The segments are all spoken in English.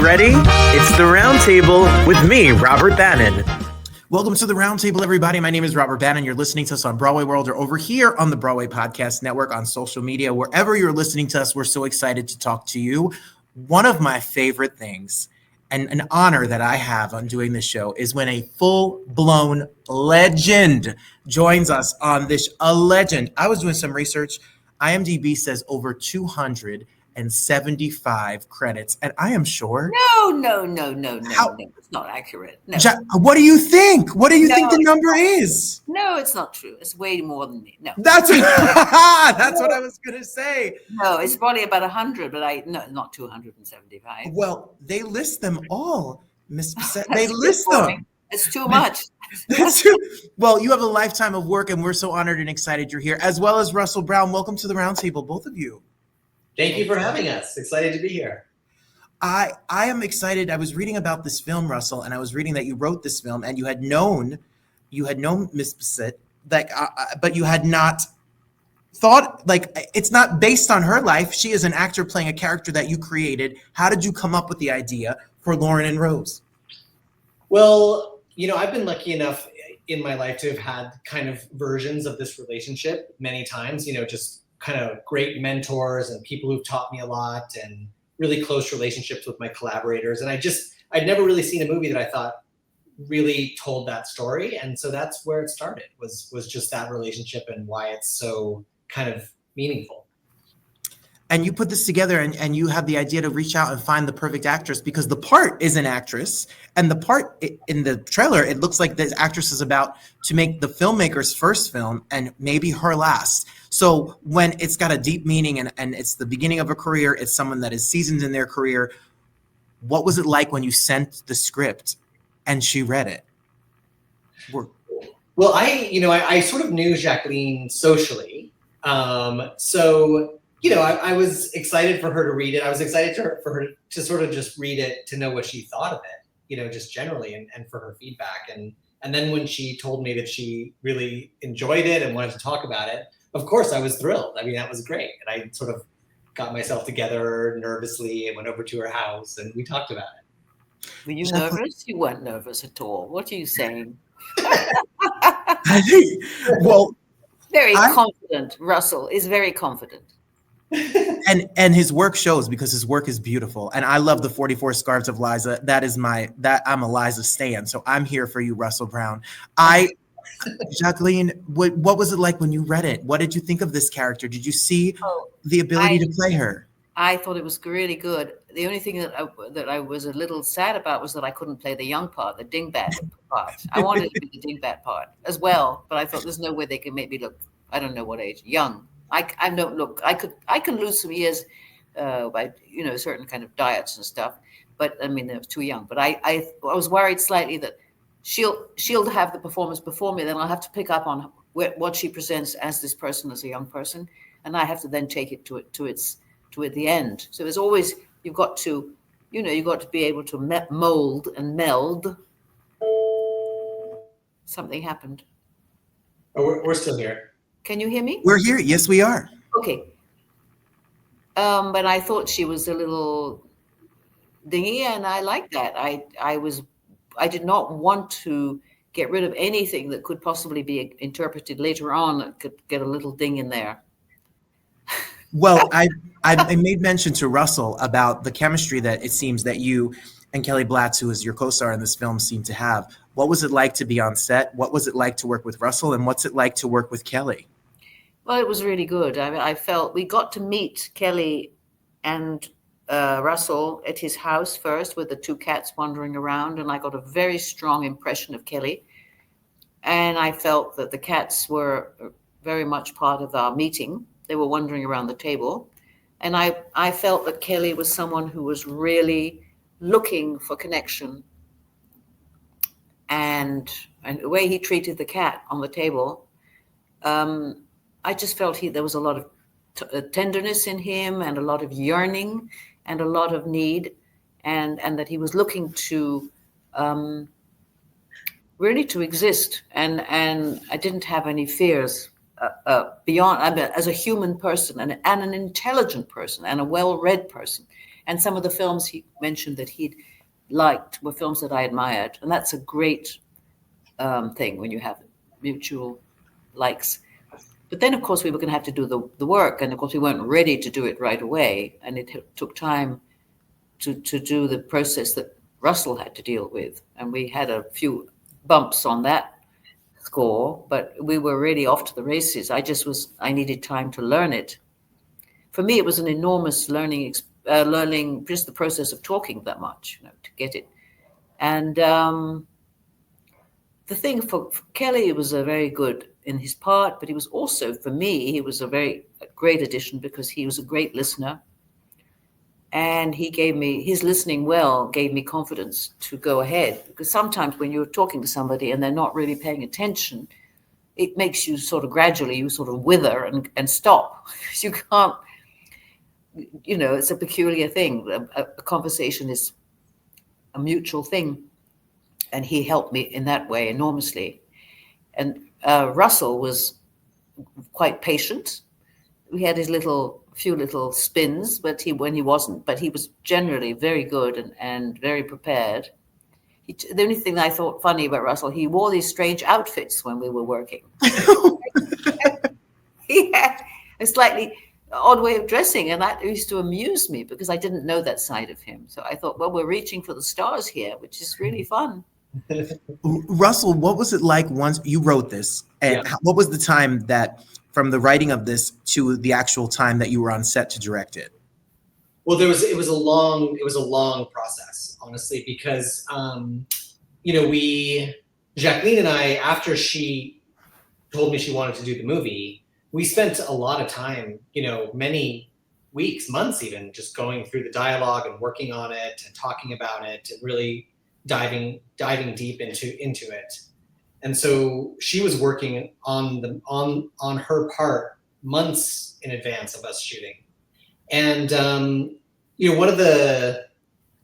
ready? It's the Roundtable with me, Robert Bannon. Welcome to the Roundtable, everybody. My name is Robert Bannon. You're listening to us on Broadway World or over here on the Broadway Podcast Network, on social media, wherever you're listening to us. We're so excited to talk to you. One of my favorite things and an honor that I have on doing this show is when a full-blown legend joins us on this. A legend. I was doing some research. IMDb says over 275 credits, and I am sure. No. It's not accurate. No. What do you think? What do you think the number is? No, it's not true. It's way more than me. No. That's what I was gonna say. No, it's probably about 100, but not 275. Well, they list them all, Miss Bisset. They list them. It's too much. Well, you have a lifetime of work, and we're so honored and excited you're here, as well as Russell Brown. Welcome to the Roundtable, both of you. Thank you for having us. Excited to be here. I am excited. I was reading about this film, Russell, and I was reading that you wrote this film, and you had known Miss Bisset, but you had not thought, like, it's not based on her life. She is an actor playing a character that you created. How did you come up with the idea for Loren Rose? Well, I've been lucky enough in my life to have had kind of versions of this relationship many times, just kind of great mentors and people who've taught me a lot and really close relationships with my collaborators. And I'd never really seen a movie that I thought really told that story. And so that's where it started, was just that relationship and why it's so kind of meaningful. And you put this together and you have the idea to reach out and find the perfect actress, because the part is an actress, and the part in the trailer, it looks like this actress is about to make the filmmaker's first film and maybe her last. So when it's got a deep meaning and it's the beginning of a career, it's someone that is seasoned in their career. What was it like when you sent the script and she read it? Well, I sort of knew Jacqueline socially. I was excited for her to read it. I was excited for her to sort of just read it, to know what she thought of it, just generally, and for her feedback. And then when she told me that she really enjoyed it and wanted to talk about it, of course I was thrilled. I mean, that was great. And I sort of got myself together nervously and went over to her house and we talked about it. Were you nervous? You weren't nervous at all. What are you saying? Very confident. Russell is very confident. And his work shows, because his work is beautiful. And I love the 44 Scarves of Liza. I'm a Liza stan. So I'm here for you, Russell Brown. Jacqueline, what was it like when you read it? What did you think of this character? Did you see the ability to play her? I thought it was really good. The only thing that I was a little sad about was that I couldn't play the young part, the dingbat part. I wanted to be the dingbat part as well, but I thought there's no way they can make me look, I don't know what age, young. I don't look. I can lose some years by certain kind of diets and stuff. But I mean, I was too young. But I was worried slightly that she'll have the performance before me. Then I'll have to pick up on what she presents as this person, as a young person, and I have to then take it to the end. So there's always, you've got to be able to mold and meld. Something happened. Oh, we're still here. Can you hear me? We're here. Yes, we are. Okay. But I thought she was a little dingy, and I liked that. I did not want to get rid of anything that could possibly be interpreted later on that could get a little ding in there. Well, I made mention to Russell about the chemistry that it seems that you and Kelly Blatz, who is your co-star in this film, seem to have. What was it like to be on set? What was it like to work with Russell? And what's it like to work with Kelly? Well, it was really good. I felt we got to meet Kelly and Russell at his house first, with the two cats wandering around, and I got a very strong impression of Kelly. And I felt that the cats were very much part of our meeting. They were wandering around the table. And I felt that Kelly was someone who was really looking for connection. And the way he treated the cat on the table, I just felt there was a lot of tenderness in him, and a lot of yearning, and a lot of need, and that he was looking to really to exist. And I didn't have any fears beyond, as a human person and an intelligent person and a well-read person. And some of the films he mentioned that he'd liked were films that I admired. And that's a great thing when you have mutual likes. But then, of course, we were going to have to do the work. And of course, we weren't ready to do it right away. And it took time to do the process that Russell had to deal with. And we had a few bumps on that score, but we were really off to the races. I needed time to learn it. For me, it was an enormous learning just the process of talking that much, to get it. And the thing for Kelly was a very good in his part, but he was also, for me, he was a great addition because he was a great listener. And his listening well gave me confidence to go ahead. Because sometimes when you're talking to somebody and they're not really paying attention, it makes you sort of gradually, wither and stop. You can't, it's a peculiar thing. A conversation is a mutual thing. And he helped me in that way enormously. And Russell was quite patient. We had his few little spins, but when he wasn't, but he was generally very good and very prepared. The only thing I thought funny about Russell, he wore these strange outfits when we were working. He had a slightly odd way of dressing, and that used to amuse me because I didn't know that side of him. So I thought, well, we're reaching for the stars here, which is really fun. Russell, what was it like once you wrote this? And what was the time that from the writing of this to the actual time that you were on set to direct it? Well, it was a long process, honestly, because Jacqueline and I, after she told me she wanted to do the movie, we spent a lot of time, many weeks, months even, just going through the dialogue and working on it and talking about it and really diving deep into it. And so she was working on her part months in advance of us shooting. And one of the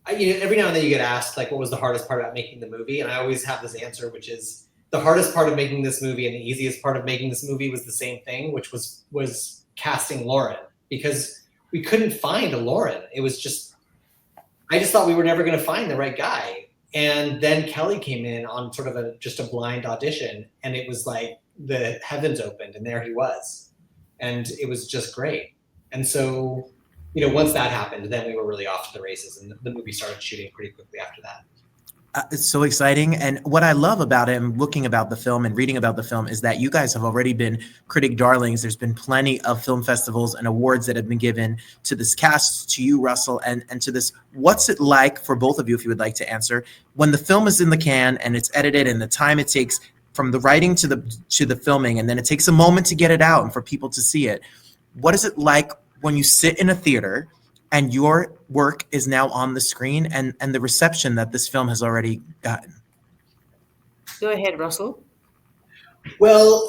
every now and then you get asked like what was the hardest part about making the movie, and I always have this answer, which is the hardest part of making this movie and the easiest part of making this movie was the same thing, which was casting Loren, because we couldn't find a Loren. It was just I just thought we were never going to find the right guy. And then Kelly came in on sort of just a blind audition, and it was like the heavens opened and there he was. And it was just great. And so, once that happened, then we were really off to the races, and the movie started shooting pretty quickly after that. It's so exciting. And what I love about it and looking about the film and reading about the film is that you guys have already been critic darlings. There's been plenty of film festivals and awards that have been given to this cast, to you, Russell, and to this. What's it like for both of you, if you would like to answer, when the film is in the can and it's edited and the time it takes from the writing to the filming, and then it takes a moment to get it out and for people to see it. What is it like when you sit in a theater and your work is now on the screen and the reception that this film has already gotten? Go ahead, Russell. Well,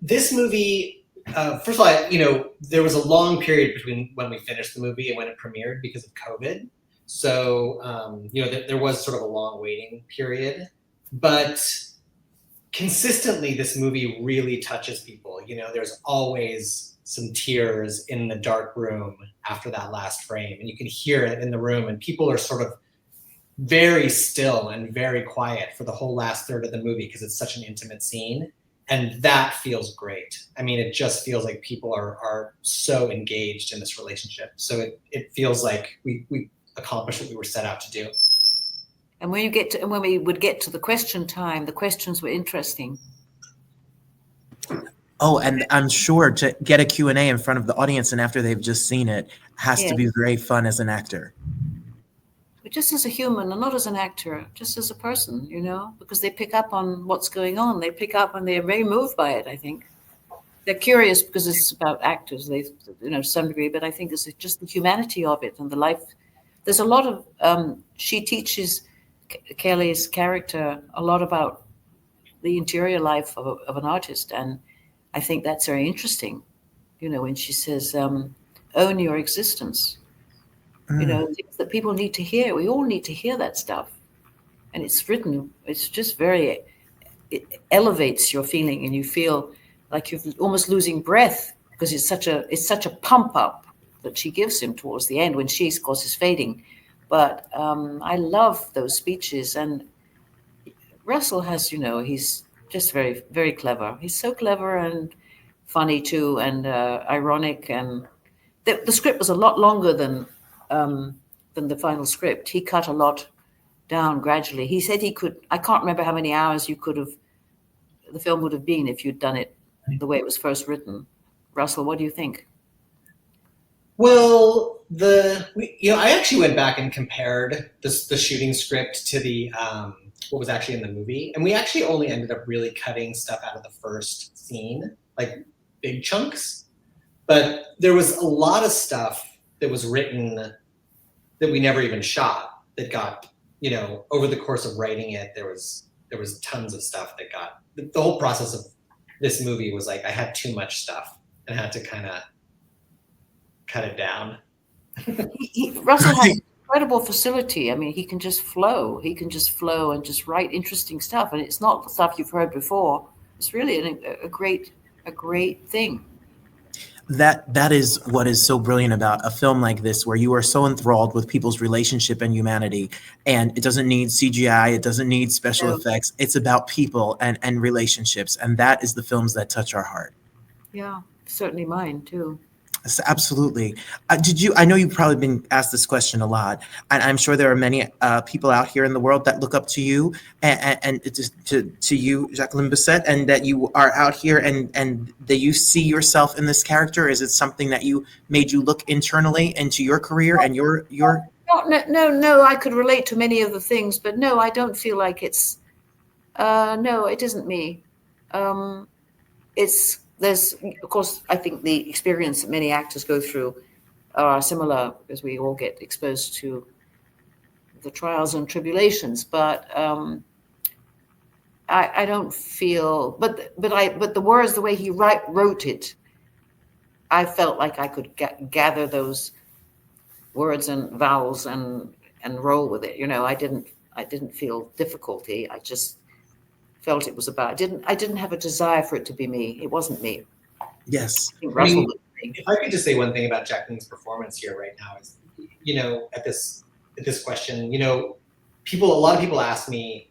this movie, first of all, there was a long period between when we finished the movie and when it premiered because of COVID. So, there was sort of a long waiting period. But consistently, this movie really touches people. There's always some tears in the dark room after that last frame, and you can hear it in the room, and people are sort of very still and very quiet for the whole last third of the movie because it's such an intimate scene, and that feels great. I mean, it just feels like people are so engaged in this relationship. So it feels like we accomplished what we were set out to do. And when we would get to the question time, the questions were interesting. Oh, and I'm sure to get a Q&A in front of the audience and after they've just seen it has to be very fun as an actor. But just as a human and not as an actor, just as a person, because they pick up on what's going on. They pick up and they're very moved by it, I think. They're curious because it's about actors, to some degree, but I think it's just the humanity of it and the life. There's a lot of, she teaches Kelly's character a lot about the interior life of an artist, and I think that's very interesting, when she says, own your existence, things that people need to hear. We all need to hear that stuff. And it's written, it's just it elevates your feeling, and you feel like you're almost losing breath because it's such a pump up, that she gives him towards the end when she, of course, is fading. But I love those speeches. And Russell has, he's just very, very clever. He's so clever and funny too, and ironic. And the script was a lot longer than the final script. He cut a lot down gradually. He said he could, I can't remember how many hours the film would have been if you'd done it the way it was first written. Russell, what do you think? Well, I actually went back and compared the shooting script to the what was actually in the movie, and we actually only ended up really cutting stuff out of the first scene, like big chunks. But there was a lot of stuff that was written that we never even shot. That got, over the course of writing it, there was tons of stuff that got. The whole process of this movie was like I had too much stuff and had to kind of cut it down. Russell has incredible facility. I mean, he can just flow. He can just flow and just write interesting stuff. And it's not the stuff you've heard before. It's really a great thing. That is what is so brilliant about a film like this, where you are so enthralled with people's relationship and humanity, and it doesn't need CGI, it doesn't need special effects. It's about people and relationships, and that is the films that touch our heart. Yeah, certainly mine too. Yes, absolutely. I know you've probably been asked this question a lot, and I'm sure there are many people out here in the world that look up to you and to you, Jacqueline Bisset, and that you are out here and that you see yourself in this character. Is it something that made you look internally into your career and your? No, I could relate to many of the things, but no, I don't feel like it's, no, it isn't me. There's, of course, I think the experience that many actors go through are similar, because we all get exposed to the trials and tribulations. But I don't feel, but the words, the way he wrote it, I felt like I could gather those words and vowels and roll with it. I didn't feel difficulty. I just felt it was about. I didn't have a desire for it to be me. It wasn't me. Yes. I think Russell was me. If I could just say one thing about Jacqueline's performance here right now is, at this question, a lot of people ask me,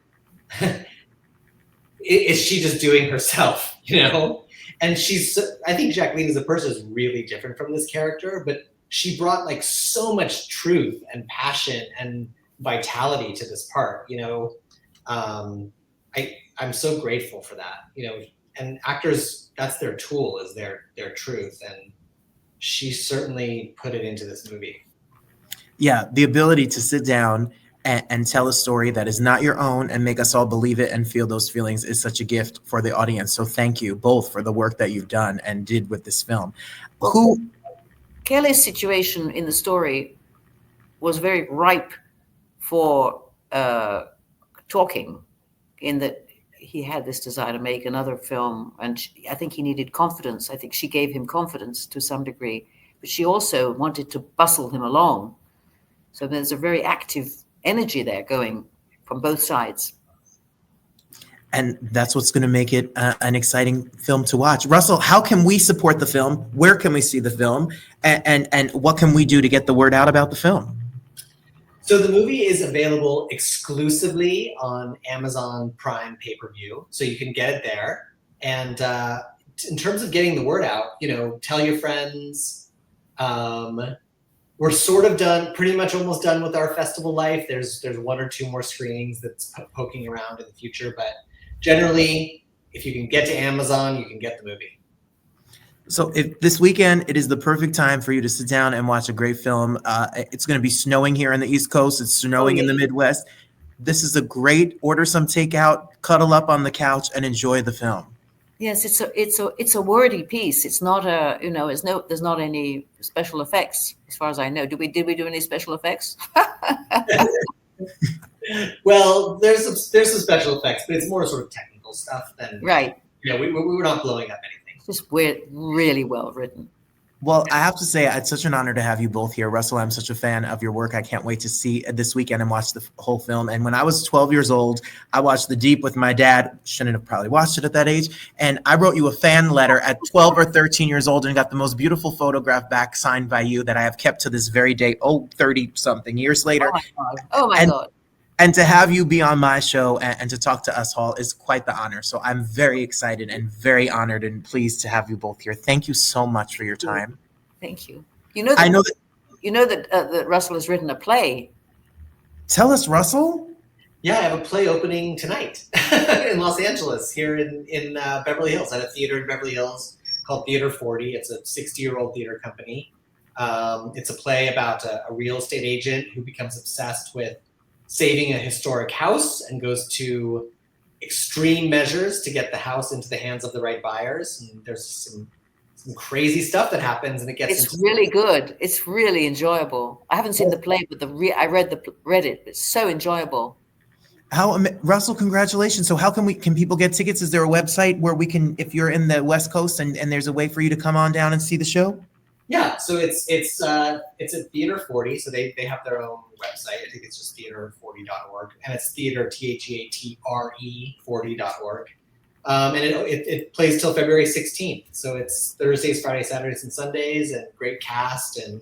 is she just doing herself? And I think Jacqueline as a person is really different from this character, but she brought like so much truth and passion and vitality to this part. I'm so grateful for that, and actors, that's their tool, is their truth. And she certainly put it into this movie. Yeah. The ability to sit down and tell a story that is not your own and make us all believe it and feel those feelings is such a gift for the audience. So thank you both for the work that you've done and did with this film. Kelly's situation in the story was very ripe for talking, in that he had this desire to make another film, and I think he needed confidence. I think she gave him confidence to some degree, but she also wanted to bustle him along. So there's a very active energy there going from both sides. And that's what's going to make it an exciting film to watch. Russell, how can we support the film? Where can we see the film? And what can we do to get the word out about the film? So the movie is available exclusively on Amazon Prime pay-per-view, so you can get it there. And in terms of getting the word out, tell your friends. We're sort of done, pretty much almost done with our festival life. There's one or two more screenings that's poking around in the future, but generally, if you can get to Amazon, you can get the movie. So if this weekend, it is the perfect time for you to sit down and watch a great film. It's going to be snowing here on the East Coast. It's snowing in the Midwest. This is a great, order some takeout, cuddle up on the couch, and enjoy the film. Yes, it's a wordy piece. It's not there's not any special effects as far as I know. Did we do any special effects? Well, there's some special effects, but it's more sort of technical stuff than right. We were not blowing up anything. Just really well written. Well, I have to say, it's such an honor to have you both here. Russell, I'm such a fan of your work. I can't wait to see this weekend and watch the whole film. And when I was 12 years old, I watched The Deep with my dad. Shouldn't have probably watched it at that age. And I wrote you a fan letter at 12 or 13 years old and got the most beautiful photograph back signed by you that I have kept to this very day, 30-something years later. Oh my God. And to have you be on my show and to talk to us all is quite the honor. So I'm very excited and very honored and pleased to have you both here. Thank you so much for your time. Thank you. You know that Russell has written a play. Tell us, Russell. Yeah, I have a play opening tonight in Los Angeles, here in Beverly Hills, at a theater in Beverly Hills called Theater 40. It's a 60-year-old theater company. It's a play about a real estate agent who becomes obsessed with saving a historic house and goes to extreme measures to get the house into the hands of the right buyers. And there's some crazy stuff that happens, and it's really good. It's really enjoyable. I haven't seen the play, but I read it. It's so enjoyable. Russell, congratulations. So how can people get tickets? Is there a website where we can, if you're in the West Coast and there's a way for you to come on down and see the show? Yeah, so it's at Theater 40, so they have their own website. I think it's just theater40.org, and it's theater, THEATRE 40.org. And it plays till February 16th. So it's Thursdays, Fridays, Saturdays, and Sundays, and great cast, and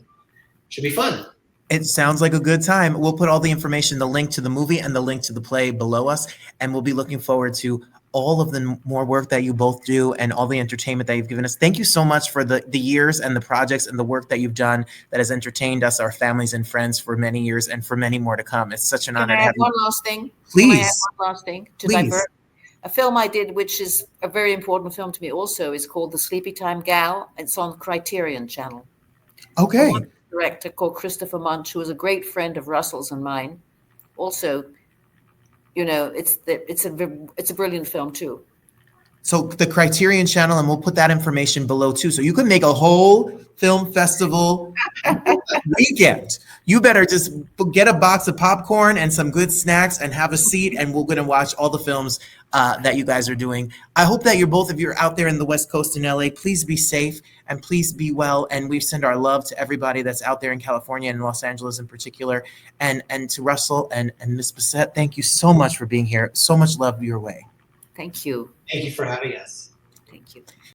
should be fun. It sounds like a good time. We'll put all the information, the link to the movie and the link to the play below us, and we'll be looking forward to all of the more work that you both do and all the entertainment that you've given us. Thank you so much for the years and the projects and the work that you've done that has entertained us, our families and friends for many years and for many more to come. It's such an honor to have you. One last thing? Please. Can I add one last thing? Divert? A film I did, which is a very important film to me also, is called The Sleepy Time Gal. It's on Criterion Channel. Okay. A director called Christopher Munch, who was a great friend of Russell's and mine. Also, it's a brilliant film too. So the Criterion Channel, and we'll put that information below too. So you could make a whole film festival weekend. You better just get a box of popcorn and some good snacks and have a seat, and we're going to watch all the films that you guys are doing. I hope that if you're out there in the West Coast in LA, please be safe and please be well. And we send our love to everybody that's out there in California and Los Angeles in particular. And to Russell and Ms. Bisset, thank you so much for being here. So much love your way. Thank you. Thank you for having us.